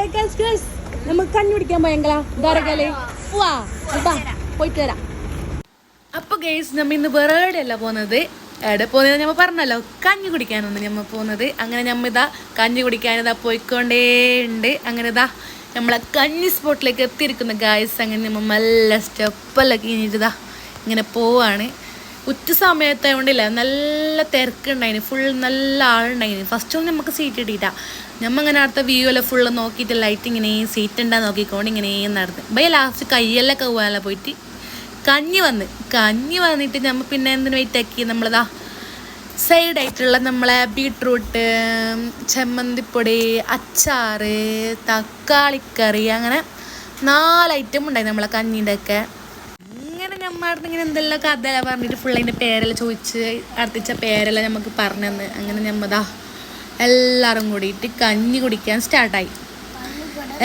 നമുക്ക് കഞ്ഞി കുടിക്കാൻ പോയെങ്കിലാ ധാരകല് പോയിട്ട് വരാം. അപ്പൊ ഗൈസ് നമ്മ ഇന്ന് വേറെ അല്ല പോകുന്നത്. എവിടെ പോകുന്നത് ഞമ്മ പറഞ്ഞല്ലോ, കഞ്ഞി കുടിക്കാനൊന്ന് ഞമ്മ പോകുന്നത്. അങ്ങനെ ഞമ്മ ഇതാ കഞ്ഞി കുടിക്കാനിതാ പോയിക്കൊണ്ടേ ഉണ്ട്. അങ്ങനെ ഇതാ നമ്മളെ കഞ്ഞി സ്പോട്ടിലേക്ക് എത്തിയിരിക്കുന്ന ഗായ്സ്. അങ്ങനെ നമ്മൾ നല്ല സ്റ്റെപ്പെല്ലാം കഴിഞ്ഞിട്ട് ഇങ്ങനെ പോവാണ്. ഉച്ച സമയത്തായതുകൊണ്ടില്ല, നല്ല തിരക്കുണ്ടായിന്, ഫുൾ നല്ല ആളുണ്ടായിന്. ഫസ്റ്റ് ഒന്നും നമുക്ക് സീറ്റ് കിട്ടിയിട്ടാ. ഞമ്മ ഇങ്ങനെ അടുത്ത വ്യൂ എല്ലാം ഫുള്ള് നോക്കിയിട്ട് ലൈറ്റ് ഇങ്ങനെ സീറ്റ് ഉണ്ടാ നോക്കിക്കൊണ്ട് ഇങ്ങനെ നടന്ന് ഭയ ലാസ്റ്റ് കയ്യെല്ലാം കవ్വാല പോയിട്ട് കഞ്ഞി വന്നിട്ട് നമ്മൾ പിന്നെ എന്തിനു വെയിറ്റ് ആക്കി നമ്മളിതാ സൈഡായിട്ടുള്ള നമ്മളെ ബീട്രൂട്ട്, ചമ്മന്തിപ്പൊടി, അച്ചാറ്, തക്കാളിക്കറി, അങ്ങനെ 4 ഐറ്റം ഉണ്ടായി നമ്മളെ കഞ്ഞീൻ്റെ ഒക്കെ. ഇങ്ങനെ നമ്മളുടെ ഇങ്ങനെ എന്തെല്ലാം കഥയെല്ലാം പറഞ്ഞിട്ട് ഫുൾ അതിൻ്റെ പേരെല്ലാം ചോദിച്ച് അടുത്തിച്ച പേരെല്ലാം നമുക്ക് പറഞ്ഞു തന്ന്. അങ്ങനെ നമ്മതാ എല്ലാവരും കൂടിയിട്ട് കഞ്ഞി കുടിക്കാൻ സ്റ്റാർട്ടായി.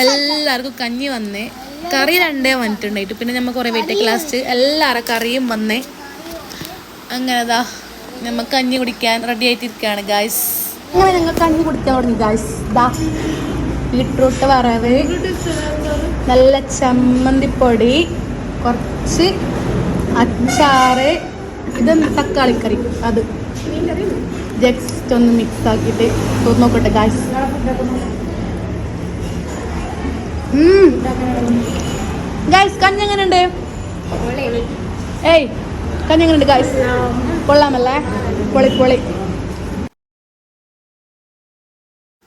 എല്ലാവർക്കും കഞ്ഞി വന്നേ, കറി 2 വന്നിട്ടുണ്ടായിട്ട് പിന്നെ നമ്മൾ കുറേ വെയിറ്റ് ലാസ്റ്റ് എല്ലാവരുടെ കറിയും വന്നേ. അങ്ങനെതാ നമ്മൾ കഞ്ഞി കുടിക്കാൻ റെഡി ആയിട്ടിരിക്കുകയാണ് ഗായ്സ്. അങ്ങനെ ഞങ്ങൾ കഞ്ഞി കുടിക്കാൻ തുടങ്ങി ഗായ്സ്. ബീട്രൂട്ട് വറവ്, നല്ല ചമ്മന്തിപ്പൊടി, കുറച്ച് അച്ചാറ്, ഇതെന്ത് തക്കാളിക്കറി, അത് ജസ്റ്റ് ഒന്ന് മിക്സ് ആക്കിയിട്ട് നോക്കട്ടെ ഗായ്സ്. ഗായ്സ് കഞ്ഞി എങ്ങനെയുണ്ട്? കഞ്ഞി എങ്ങനെയുണ്ട് ഗായ്സ്? കൊള്ളാമല്ലേ? പൊളി.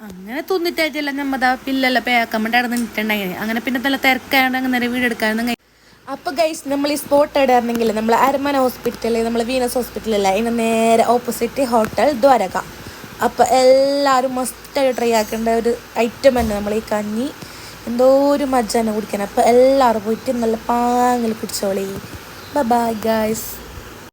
അങ്ങനെ തിന്നിട്ടായിട്ടല്ല നമ്മതാ പില്ലെല്ലാം പേക്കാൻ വേണ്ടി അവിടെ നിന്നിട്ടുണ്ടായി. അങ്ങനെ പിന്നെ നല്ല തിരക്കായതുകൊണ്ട് അങ്ങനെ വീടെടുക്കാനൊന്നും. അപ്പോൾ ഗൈസ് നമ്മൾ ഈ സ്പോട്ട് ഇടായിരുന്നെങ്കിൽ നമ്മൾ അരമന ഹോസ്പിറ്റൽ, നമ്മൾ വീനസ് ഹോസ്പിറ്റലല്ല, അതിന് നേരെ ഓപ്പോസിറ്റ് ഹോട്ടൽ ദ്വാരക. അപ്പോൾ എല്ലാവരും മസ്റ്റായിട്ട് ട്രൈ ആക്കേണ്ട ഒരു ഐറ്റം തന്നെ നമ്മൾ ഈ കഞ്ഞി. എന്തോ ഒരു മജ്ജ തന്നെ കുടിക്കാൻ. അപ്പോൾ എല്ലാവരും പോയിട്ട് നല്ല പാങ്ങിൽ കുടിച്ചോളി. Bye guys.